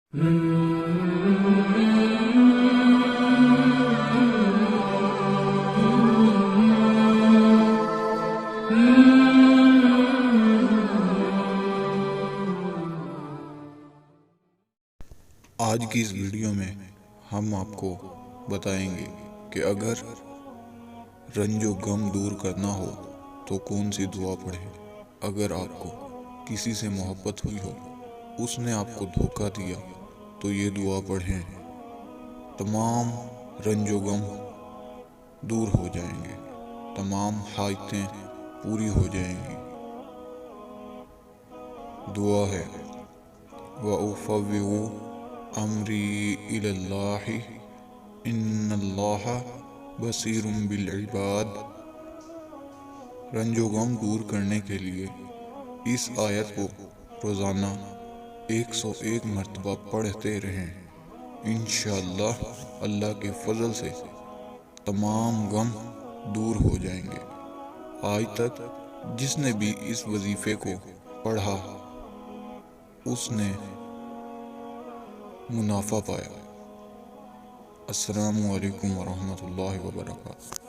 آج کی اس ویڈیو میں ہم آپ کو بتائیں گے کہ اگر رنج و غم دور کرنا ہو تو کون سی دعا پڑھیں۔ اگر آپ کو کسی سے محبت ہوئی ہو، اس نے آپ کو دھوکہ دیا، تو یہ دعا پڑھیں، تمام رنج و غم دور ہو جائیں گے، تمام حاجتیں پوری ہو جائیں گی۔ دعا ہے وَأُفَوِّضُ أَمْرِي إِلَى اللَّهِ إِنَّ اللَّهَ بَصِيرٌ بِالْعِبَادِ۔ رنج و غم دور کرنے کے لیے اس آیت کو روزانہ 101 مرتبہ پڑھتے رہیں۔ انشاءاللہ اللہ کے فضل سے تمام غم دور ہو جائیں گے۔ آج تک جس نے بھی اس وظیفے کو پڑھا اس نے منافع پایا۔ السلام علیکم ورحمۃ اللہ وبرکاتہ۔